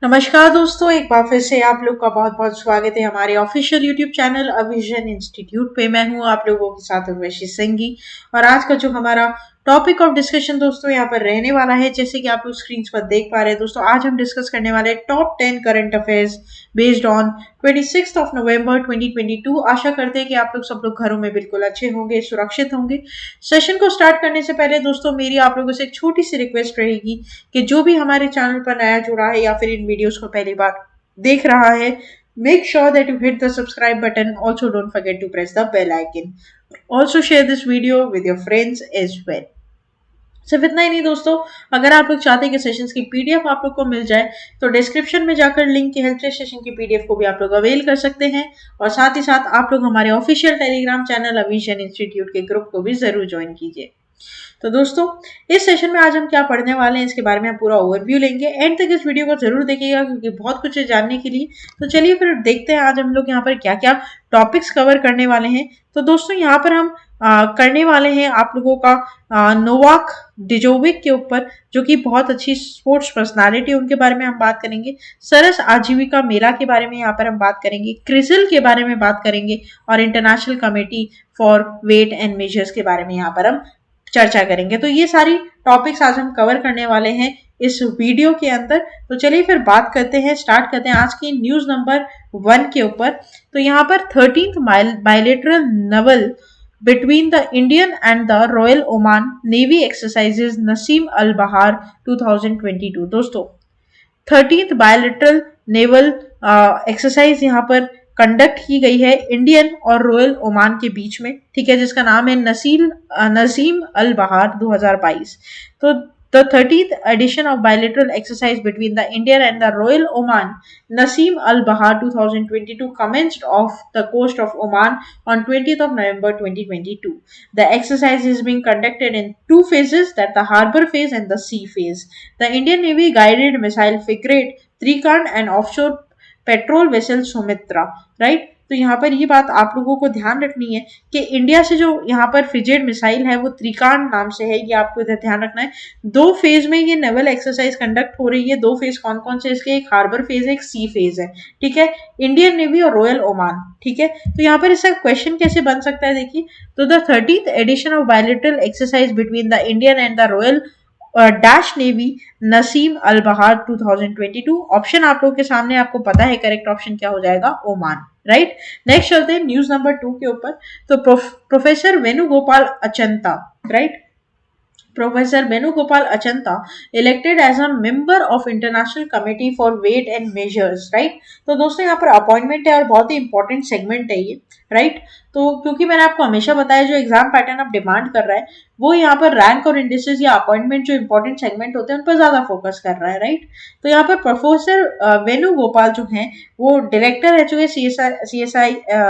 नमस्कार दोस्तों, एक बार फिर से आप लोग का बहुत बहुत स्वागत है हमारे ऑफिशियल यूट्यूब चैनल अविजन इंस्टीट्यूट पे। मैं हूँ आप लोगों के साथ उर्वशी सिंघी और आज का जो हमारा टॉपिक ऑफ डिस्कशन दोस्तों यहाँ पर रहने वाला है, जैसे कि आप लोग स्क्रीन पर देख पा रहे हैं दोस्तों, आज हम डिस्कस करने वाले हैं top 10 current affairs based on 26 नवंबर 2022। आशा करते हैं कि आप लोग सब लोग घरों में बिल्कुल अच्छे होंगे, सुरक्षित होंगे। सेशन को स्टार्ट करने से पहले दोस्तों मेरी आप लोगों से एक छोटी सी रिक्वेस्ट रहेगी कि जो भी हमारे चैनल पर नया जुड़ा है या फिर इन वीडियोस को पहली बार देख रहा है, make sure that you hit the subscribe button. Also don't forget to press the bell icon. Also share this video with your friends as well. सिर्फ इतना ही नहीं दोस्तों, अगर आप लोग चाहते हैं कि सेशंस की पीडीएफ आप लोग को मिल जाए तो डिस्क्रिप्शन में जाकर लिंक की हेल्प से सेशन की पीडीएफ को भी आप लोग अवेल कर सकते हैं। और साथ ही साथ आप लोग हमारे ऑफिशियल टेलीग्राम चैनल अविजन इंस्टीट्यूट के ग्रुप को भी जरूर ज्वाइन कीजिए। तो दोस्तों इस सेशन में आज हम क्या पढ़ने वाले हैं इसके बारे में हम पूरा ओवरव्यू लेंगे। एंड तक इस वीडियो को जरूर देखिएगा क्योंकि बहुत कुछ है जानने के लिए। तो चलिए फिर देखते हैं आज हम लोग यहाँ पर क्या क्या टॉपिक्स कवर करने वाले हैं। तो दोस्तों यहाँ पर हम करने वाले हैं आप लोगों का नोवाक डिजोविक के ऊपर, जो कि बहुत अच्छी स्पोर्ट्स पर्सनालिटी, उनके बारे में हम बात करेंगे। सरस आजीविका मेला के बारे में यहाँ पर हम बात करेंगे। क्रिसिल के बारे में बात करेंगे और international committee for weight and measures के बारे में यहाँ पर हम चर्चा करेंगे। तो ये सारी टॉपिक्स आज हम कवर करने वाले हैं इस वीडियो के अंदर। तो चलिए फिर बात करते हैं, स्टार्ट करते हैं आज की न्यूज नंबर 1 के ऊपर। तो यहाँ पर 13th bilateral Naval between the Indian and the Royal Oman Navy exercises Nasim Al Bahar 2022। दोस्तों 13th बायलेटरल नेवल एक्सरसाइज यहाँ पर कंडक्ट की गई है इंडियन और रॉयल ओमान के बीच में, ठीक है, जिसका नाम है नसीम अल बहार 2022। तो the 30th edition of bilateral exercise between the Indian and the Royal Oman Nasim Al Bahar 2022 commenced off the coast of Oman on 20th of November 2022. The exercise is being conducted in two phases, that the harbor phase and the sea phase. The Indian Navy guided missile frigate Trikan and offshore patrol vessel Sumitra, right. तो यहाँ पर ये बात आप लोगों को ध्यान रखनी है कि इंडिया से जो यहाँ पर फ्रिगेट मिसाइल है वो त्रिकांड नाम से है, ये आपको इधर ध्यान रखना है। 2 फेज में ये नेवल एक्सरसाइज कंडक्ट हो रही है। 2 फेज कौन कौन से इसके, एक हार्बर फेज है, एक सी फेज है, ठीक है, इंडियन नेवी और रॉयल ओमान, ठीक है। तो यहाँ पर इसका क्वेश्चन कैसे बन सकता है, देखिए, तो the 30th edition of bilateral exercise between the Indian and the royal dash navy Naseem Al Bahar 2022। Option आप लोगों के सामने, आपको पता है करेक्ट ऑप्शन क्या हो जाएगा, ओमान, राइट। नेक्स्ट चलते हैं न्यूज नंबर 2 के ऊपर। तो professor Venugopal Achanta, right, Professor Venugopal Achanta elected as a member of International Committee for Weight and Measures, right। तो दोस्तों यहाँ पर अपॉइंटमेंट है और बहुत ही इंपॉर्टेंट सेगमेंट है ये, राइट। तो क्योंकि मैंने आपको हमेशा बताया जो एग्जाम पैटर्न आप डिमांड कर रहा है वो यहाँ पर रैंक और इंडिसेस या अपॉइंटमेंट जो इंपॉर्टेंट सेगमेंट होते हैं उन पर ज्यादा फोकस कर रहा है, राइट। तो यहाँ पर प्रोफेसर वेणुगोपाल जो हैं वो डायरेक्टर रह चुके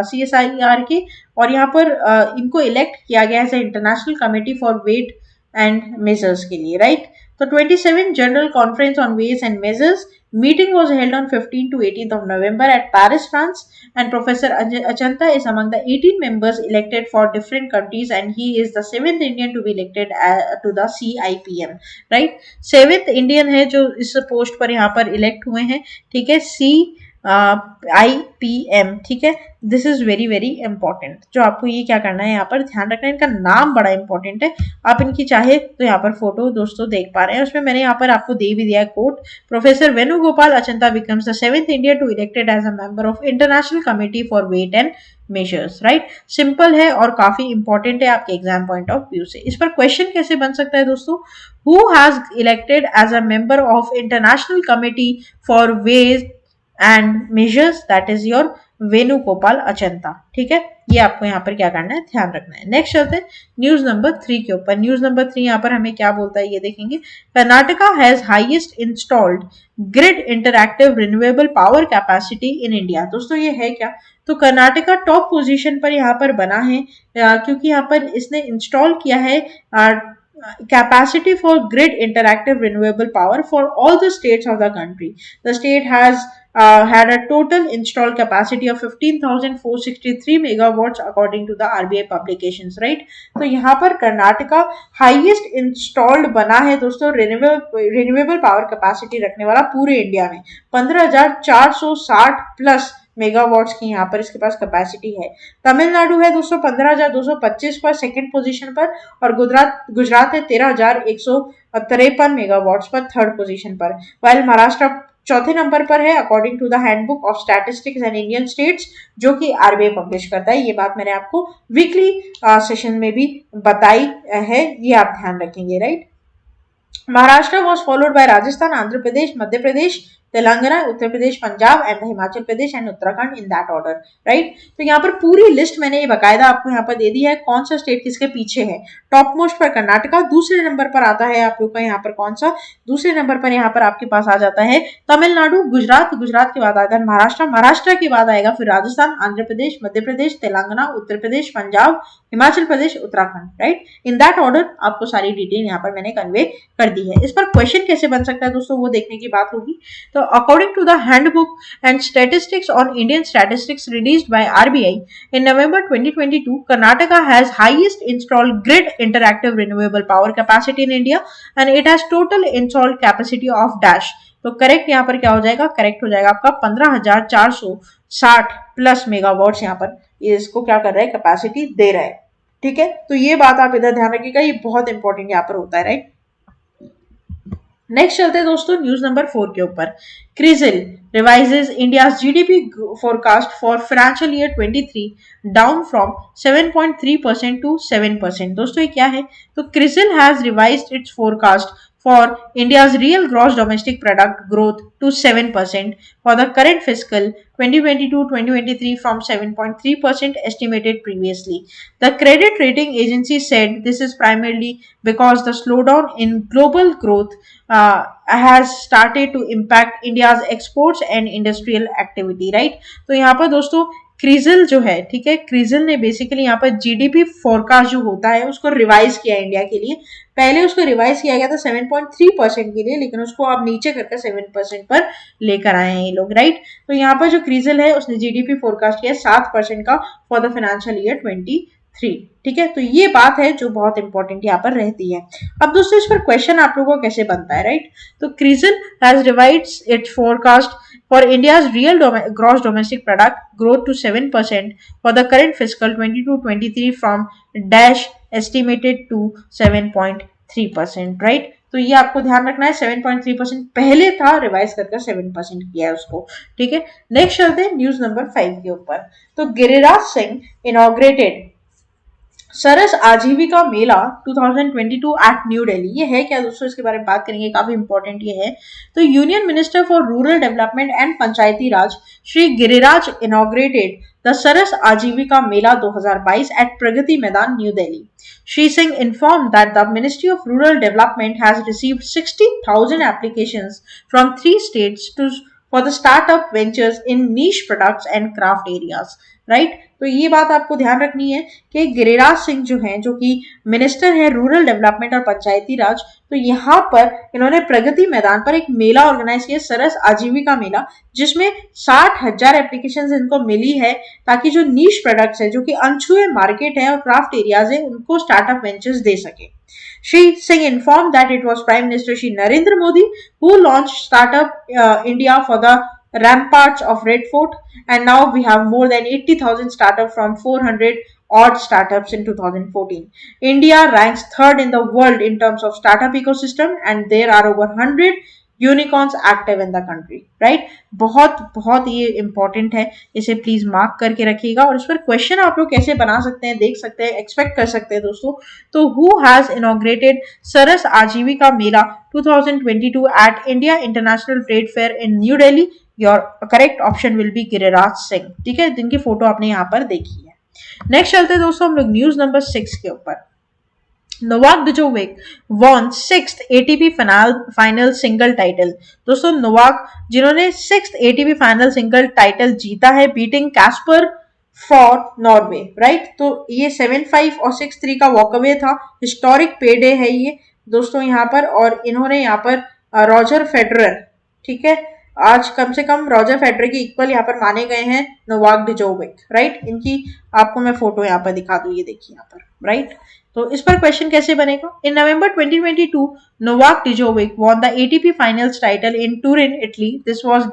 CSIR के, और यहाँ पर इनको इलेक्ट किया गया है international committee for weight and measures के लिए, राइट। तो 27 general conference on weights and measures meeting was held on 15 to 18th of November at Paris, France, and Professor Achanta is among the 18 members elected for different countries and he is the 7th Indian to be elected to the CIPM, right। 7th Indian है जो इस post पर यहाँ पर elect हुए हैं, ठीक है, CIPM, ठीक है। This is very very important, जो आपको ये क्या करना है यहाँ पर ध्यान रखना है, इनका नाम बड़ा इंपॉर्टेंट है। आप इनकी चाहे तो यहाँ पर फोटो दोस्तों देख पा रहे हैं, उसमें मैंने यहाँ पर आपको दे भी दिया है quote. Professor Venugopal Achanta becomes the 7th Indian to elected as a member of international committee for weight and measures, right. Simple है और काफी इंपॉर्टेंट है आपके एग्जाम पॉइंट ऑफ व्यू से। इस पर क्वेश्चन कैसे बन सकता है दोस्तों, who has elected as a member of international committee for weight and measures, that is your Venugopal Achanta, ठीक है। ये आपको यहाँ पर क्या करना है, ध्यान रखना है। नेक्स्ट चलते हैं न्यूज नंबर 3 के ऊपर। न्यूज नंबर 3 यहाँ पर हमें क्या बोलता है ये देखेंगे। Karnataka has highest installed grid interactive renewable power capacity in India. दोस्तों ये है क्या, तो कर्नाटका टॉप पोजीशन पर यहाँ पर बना है क्योंकि यहाँ पर इसने इंस्टॉल किया है capacity for grid interactive renewable power for all the states of the country. The state has had a total installed capacity of 15,463 megawatts according to the RBI publications, right? तो यहाँ पर कर्नाटका हाईएस्ट इंस्टॉल्ड बना है दोस्तों renewable power capacity रखने वाला पूरे India में 15,460 प्लस मेगावाट्स की यहाँ पर इसके पास कैपेसिटी है। तमिलनाडु है दोस्तों 15,225 पर सेकंड पोजीशन पर, और गुजरात है 13,153 मेगावाट्स पर थर्ड पोजीशन पर, वाइल महाराष्ट्र चौथे नंबर पर है according to the handbook of statistics and Indian states, जो कि आरबीआई पब्लिश करता है। ये बात मैंने आपको वीकली सेशन में भी बताई है, ये आप ध्यान रखेंगे, right. Maharashtra was followed by Rajasthan, Andhra Pradesh, Madhya Pradesh, Telangana, Uttar Pradesh, Punjab and Himachal Pradesh and Uttarakhand in that order, right. तो यहाँ पर पूरी लिस्ट मैंने ये बकायदा आपको यहाँ पर दे दी है कौन सा स्टेट किसके पीछे है। टॉप मोस्ट पर कर्नाटका, दूसरे नंबर पर आता है आप लोग का यहाँ पर कौन सा, दूसरे नंबर पर यहाँ पर आपके पास आ जाता है तमिलनाडु, गुजरात, गुजरात के बाद आता है महाराष्ट्र, महाराष्ट्र के बाद आएगा फिर Rajasthan, Andhra Pradesh, Madhya Pradesh, Telangana, Uttar Pradesh, Punjab, Himachal Pradesh, Uttarakhand, right. In that order आपको सारी डिटेल यहाँ पर मैंने कन्वे कर दी है। इस पर क्वेश्चन कैसे बन सकता है दोस्तों वो देखने की बात होगी। तो according to the handbook and statistics on Indian statistics released by RBI in November 2022, Karnataka has highest installed grid interactive renewable power capacity in India and it has total installed capacity of dash। तो correct यहाँ पर क्या हो जाएगा, correct हो जाएगा आपका 15,460 plus megawatts यहाँ पर इसको क्या कर रहा है, कैपेसिटी दे रहा है, ठीक है। तो ये बात आप इधर ध्यान रखिएगा, ये बहुत इंपॉर्टेंट यहाँ पर होता है, राइट। नेक्स्ट चलते हैं दोस्तों न्यूज नंबर 4 के ऊपर। CRISIL revises India's GDP forecast for financial year 23 down from 7.3% to 7%। दोस्तों ये क्या है, तो CRISIL has revised its forecast for India's real gross domestic product growth to 7% for the current fiscal 2022-2023 from 7.3% estimated previously. The credit rating agency said this is primarily because the slowdown in global growth has started to impact India's exports and industrial activity, right? तो यहाँ पर दोस्तों क्रिजिल जो है, ठीक है, क्रिजिल ने basically यहाँ पर जीडीपी फोरकास्ट जो होता है उसको रिवाइज किया इंडिया के लिए। पहले उसको रिवाइज किया गया था 7.3% के लिए, लेकिन उसको आप नीचे करके 7% पर लेकर आए हैं ये लोग, राइट। तो यहाँ पर जो क्रिजिल है उसने जीडीपी फोरकास्ट किया 7% का फॉर द फाइनेंशियल ईयर 23, ठीक है। तो ये बात है जो बहुत इंपॉर्टेंट यहाँ पर रहती है। अब दोस्तों इस पर क्वेश्चन आप लोगों को कैसे बनता है, राइट। तो CRISIL has revised its forecast for India's real gross domestic product growth to 7% for the current fiscal 22-23 from dash estimated to 7.3%, right? तो ये आपको ध्यान रखना है, 7.3% पहले था, रिवाइज करके 7% किया है उसको, ठीक है। नेक्स्ट चलते हैं न्यूज नंबर 5 के ऊपर। तो गिरिराज सिंह इनॉग्रेटेड सरस आजीविका मेला 2022 एट न्यू दिल्ली। ये है क्या दोस्तों, इसके बारे में बात करेंगे, काफी इंपॉर्टेंट ये है। तो union minister for rural development and Panchayati Raj Shri Giriraj inaugurated the Saras Aajeevika Mela 2022 at Pragati Maidan New Delhi. Shri Singh informed that the Ministry of Rural Development has received 60,000 applications from 3 states for the startup ventures in niche products and craft areas, right? तो ये बात आपको ध्यान रखनी है कि गिरिराज सिंह जो हैं, जो कि मिनिस्टर है रूरल डेवलपमेंट और पंचायती राज, तो यहाँ पर इन्होंने प्रगति मैदान पर एक मेला ऑर्गेनाइज किया, सरस आजीविका मेला, जिसमें 60,000 एप्लीकेशन इनको मिली है ताकि जो नीश प्रोडक्ट्स है, जो कि अनछुए मार्केट है और क्राफ्ट एरियाज है, उनको स्टार्टअप वेंचर्स दे सके। Shri Singh informed that it was Prime Minister Shri Narendra Modi who launched Startup India for the ramparts of Red Fort, and now we have more than 80,000 startups from 400 odd startups in 2014. India ranks third in the world in terms of startup ecosystem, and there are over 100 unicorns active in the country, right. बहुत बहुत ये important है, इसे please mark करके रखिएगा। और इस पर क्वेश्चन आप लोग कैसे बना सकते हैं, देख सकते हैं, एक्सपेक्ट कर सकते हैं दोस्तों। तो who has inaugurated Saras Aajeevika Mela 2022 at India international trade fair in new Delhi? Your correct option will be Giriraj Singh, ठीक है, जिनकी फोटो आपने यहाँ पर देखी है। नेक्स्ट चलते हैं दोस्तों हम लोग न्यूज नंबर 6 के ऊपर। Novak Djokovic won 6th ATP final single title. दोस्तों नोवाक जिन्होंने 6th ATP final single title जीता है, beating Caspar for Norway, right. तो ये 7-5 और 6-3 का वॉकअवे था, हिस्टोरिक पे डे है ये दोस्तों यहाँ पर। और इन्होंने यहाँ पर रॉजर फेडरर, ठीक है, आज कम से कम रॉजर फेडरर के इक्वल यहाँ पर माने गए हैं नोवाक डिजोविक, राइट। इनकी आपको मैं फोटो यहाँ पर दिखा दूं, ये देखिए यहाँ पर, राइट। तो इस पर क्वेश्चन कैसे बनेगा? In November 2022 Novak Djokovic won the ATP finals title in Turin Italy. This was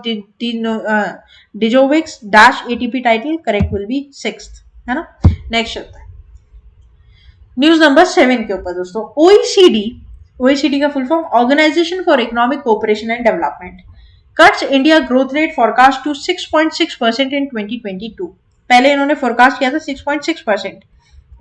Djokovic's dash ATP title, correct will be 6th, है ना। नेक्स्ट चलता है न्यूज नंबर 7 के ऊपर दोस्तों। ओईसीडी, ओईसीडी का full form organisation for economic cooperation and development, cuts India growth rate forecast to 6.6% in 2022। पहले इन्होंने फोरकास्ट किया था 6.6%,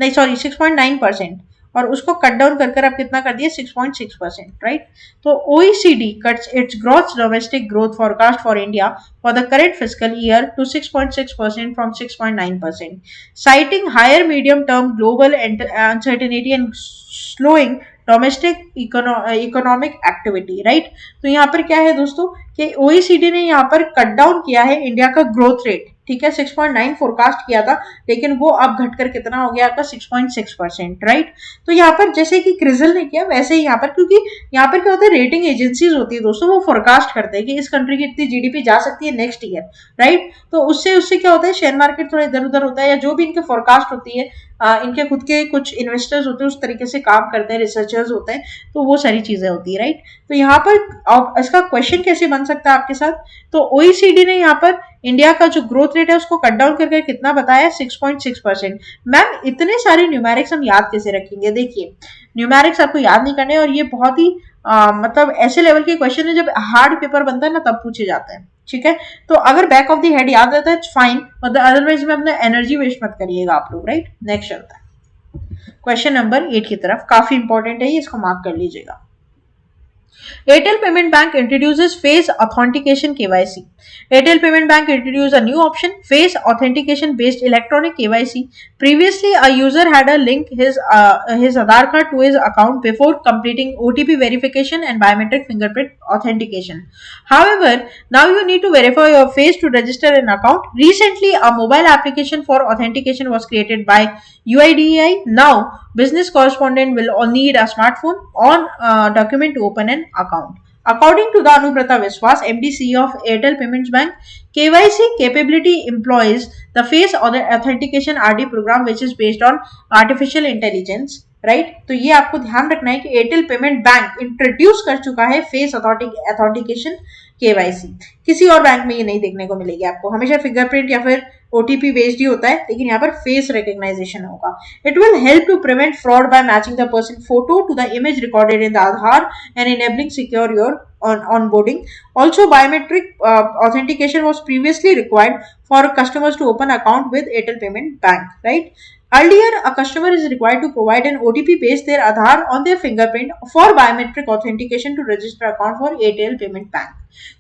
नहीं सॉरी 6.9%, और उसको कट डाउन कर अब कितना कर दिया 6.6%, राइट। तो OECD cuts its gross domestic growth forecast for India for the current fiscal year to 6.6% from 6.9%, citing higher medium term global uncertainty and slowing domestic economic activity, right. तो यहाँ पर क्या है दोस्तों कि ओईसीडी ने यहाँ पर कट डाउन किया है इंडिया का ग्रोथ रेट, ठीक है। 6.9 फोरकास्ट किया था, लेकिन वो अब घटकर कितना हो गया आपका 6.6%, राइट। तो यहाँ पर जैसे कि क्रिजल ने किया वैसे ही यहाँ पर, क्योंकि यहाँ पर क्या होता है, रेटिंग एजेंसीज होती है दोस्तों, वो फोरकास्ट करते हैं कि इस कंट्री की इतनी जीडीपी जा सकती है नेक्स्ट ईयर, राइट। तो उससे क्या होता है, शेयर मार्केट थोड़ा इधर उधर होता है, या जो भी इनके फोरकास्ट होती है, इनके खुद के कुछ इन्वेस्टर्स होते हैं उस तरीके से काम करते हैं, रिसर्चर्स होते हैं, तो वो सारी चीजें होती है, राइट। तो यहाँ पर इसका क्वेश्चन कैसे बन सकता है आपके साथ? तो ओईसीडी ने यहाँ पर इंडिया का जो ग्रोथ रेट है उसको कट डाउन करके कितना बताया, 6.6%। मैम इतने सारे न्यूमेरिक्स हम याद कैसे रखेंगे? देखिए न्यूमेरिक्स आपको याद नहीं करने, और ये बहुत ही मतलब ऐसे लेवल के क्वेश्चन है जब हार्ड पेपर बनता है ना तब पूछे जाते हैं, ठीक है। तो अगर बैक ऑफ द हेड याद रहता है फाइन, मतलब अदरवाइज में अपना एनर्जी वेस्ट मत करिएगा आप लोग, राइट। नेक्स्ट चलता है क्वेश्चन नंबर 8 की तरफ, काफी इंपॉर्टेंट है ये, इसको मार्क कर लीजिएगा। Airtel Payment Bank introduces Face Authentication KYC. Airtel Payment Bank introduced a new option, Face Authentication based electronic KYC. Previously, a user had to link his Aadhaar card to his account before completing OTP verification and biometric fingerprint authentication. However, now you need to verify your face to register an account. Recently, a mobile application for authentication was created by UIDAI. Now, business correspondent will need a smartphone or document to open an account. According to the Anubrata Viswas, MD of Airtel Payments Bank, KYC capability employs the face authentication RD program which is based on artificial intelligence, right. तो ये आपको ध्यान रखना है कि Airtel payment bank introduce कर चुका है फेस ऑथेंटिकेशन केवाईसी। किसी और बैंक में ये नहीं देखने को मिलेगी आपको, हमेशा फिंगरप्रिंट या फिर ओटीपी बेस्ड ही होता है, लेकिन यहाँ पर फेस रिकॉग्नाइजेशन होगा। It will help to prevent fraud by matching the person photo to the image recorded in the Aadhaar and enabling secure your onboarding. Also, biometric authentication was previously required for customers to open account with Airtel Payment Bank, right? Earlier, a customer is required to provide an OTP based their Aadhaar on their fingerprint for biometric authentication to register account for Airtel Payment Bank.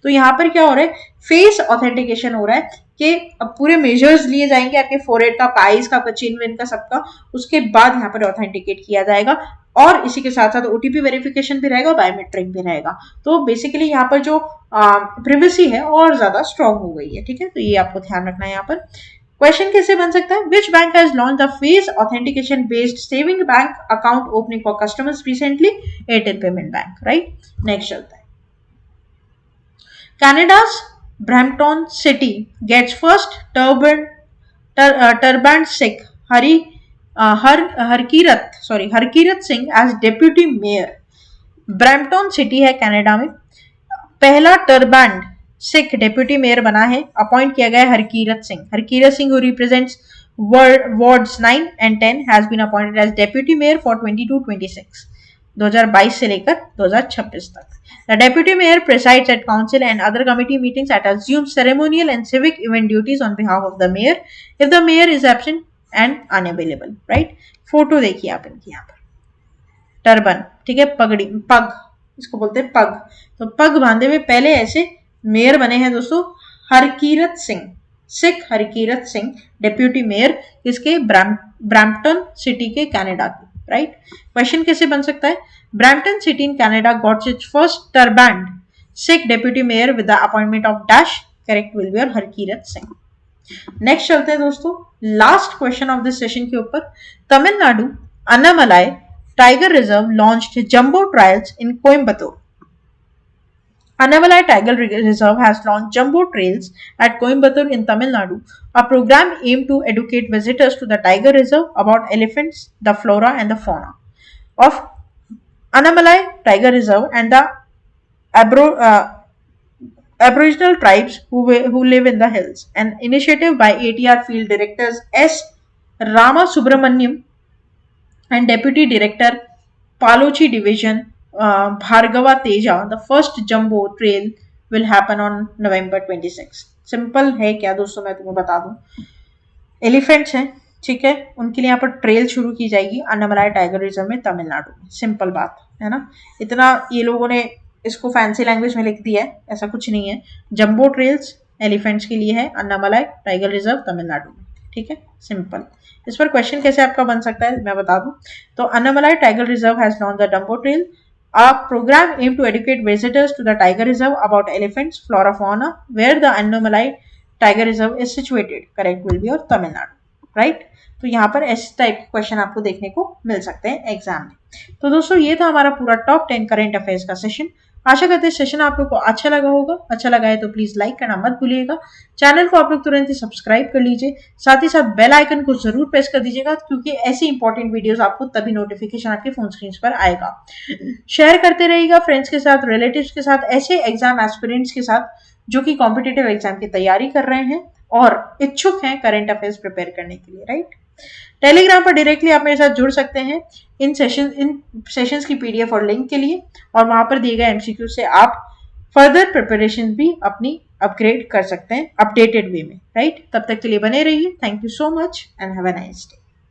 तो यहाँ पर क्या हो रहा है, face authentication हो रहा है कि अब पूरे मेजर्स लिए जाएंगे आपके फोरहेड का, आईज का, चिन विन का, सबका, उसके बाद यहाँ पर ऑथेंटिकेट किया जाएगा, और इसी के साथ साथ ओटीपी वेरिफिकेशन भी रहेगा, बायोमेट्रिक भी रहेगा। तो बेसिकली यहाँ पर जो प्रिवेसी है और ज्यादा स्ट्रॉन्ग हो गई है, ठीक है। तो ये आपको ध्यान रखना है। यहाँ पर क्वेश्चन कैसे बन सकता है, which bank has launch the face authentication based saving bank account opening for customers recently? Airtel payment bank, right. Next चलता है, Canada's Brampton City gets first turbaned Sikh Harkirat Singh as deputy mayor. Brampton city है Canada में, पहला टर्बैंड Sikh deputy mayor बना है, appoint किया गया Harkirat Singh. Harkirat Singh who represents wards 9 and 10 has been appointed as deputy mayor for 22-26, 2022 से लेकर 2026 तक। The deputy mayor presides at council and other committee meetings and assumes ceremonial and civic event duties on behalf of the mayor if the mayor is absent and unavailable, right? Photo देखिए आप इनकी, यहाँ पर turban, ठीक है, पगड़ी, पग इसको बोलते हैं, पग। तो पग बांधे हुए पहले ऐसे मेयर बने हैं दोस्तों हरकीरत सिंह, सिख हरकीरत सिंह, डेप्यूटी मेयर किसके, ब्रैम्पटन सिटी के, कनाडा के, राइट। क्वेश्चन कैसे बन सकता है, Brampton City in Canada got its first turbaned Sikh deputy mayor with the appointment of dash, correct will be Harkirat Singh. Next चलते हैं दोस्तों last question of this session के ऊपर। Tamil Nadu Annamalai tiger reserve launched jumbo trials in Coimbatore. Annamalai Tiger Reserve has launched jumbo trails at Coimbatore in Tamil Nadu, a program aimed to educate visitors to the tiger reserve about elephants, the flora and the fauna of Annamalai Tiger Reserve and the Abro- uh, Aboriginal tribes who live in the hills. An initiative by ATR field directors S. Rama Subramaniam and Deputy Director Palochi Division Bhargava Teja. The first jumbo trail will happen on November 26. Simple है क्या दोस्तों, मैं तुम्हें बता दूं, elephants हैं, ठीक है, उनके लिए यहाँ पर ट्रेल शुरू की जाएगी अन्नामलाई टाइगर रिजर्व में तमिलनाडु में। सिंपल बात है ना, इतना ये लोगों ने इसको फैंसी लैंग्वेज में लिख दिया है, ऐसा कुछ नहीं है। जंबो ट्रेल्स एलिफेंट्स के लिए है अन्नामलाई टाइगर रिजर्व तमिलनाडु में, ठीक है, सिंपल। इस पर क्वेश्चन कैसे आपका बन सकता है मैं बता दूं। तो Annamalai tiger reserve has launch the jumbo trail, a program aimed to educate visitors to the tiger reserve about elephants, flora, fauna, where the Annamalai tiger reserve is situated. Correct will be your Tamil Nadu, right? तो यहाँ पर इस type के question आपको देखने को मिल सकते हैं एग्जाम में। तो दोस्तों ये था हमारा पूरा टॉप 10 करंट अफेयर्स का सेशन। आशा करते हैं सेशन आप लोग को अच्छा लगा होगा। अच्छा लगा है तो प्लीज लाइक करना मत भूलिएगा। चैनल को आप लोग तुरंत ही सब्सक्राइब कर लीजिए, साथ ही साथ बेल आइकन को जरूर प्रेस कर दीजिएगा, क्योंकि ऐसी इंपॉर्टेंट वीडियोस आपको तभी नोटिफिकेशन आपके फोन स्क्रीन पर आएगा। शेयर करते रहिएगा फ्रेंड्स के साथ, रिलेटिव्स के साथ, ऐसे एग्जाम एस्पिरेंट्स के साथ जो कि कॉम्पिटेटिव एग्जाम की तैयारी कर रहे हैं और इच्छुक हैं करंट अफेयर्स प्रिपेयर करने के लिए, राइट। टेलीग्राम पर डायरेक्टली आप मेरे साथ जुड़ सकते हैं इन सेशंस की पीडीएफ और लिंक के लिए, और वहां पर दिए गए एमसीक्यू से आप फर्दर प्रिपरेशन भी अपनी अपग्रेड कर सकते हैं अपडेटेड वे में, राइट। तब तक के लिए बने रहिए। Thank you so much and have a nice day.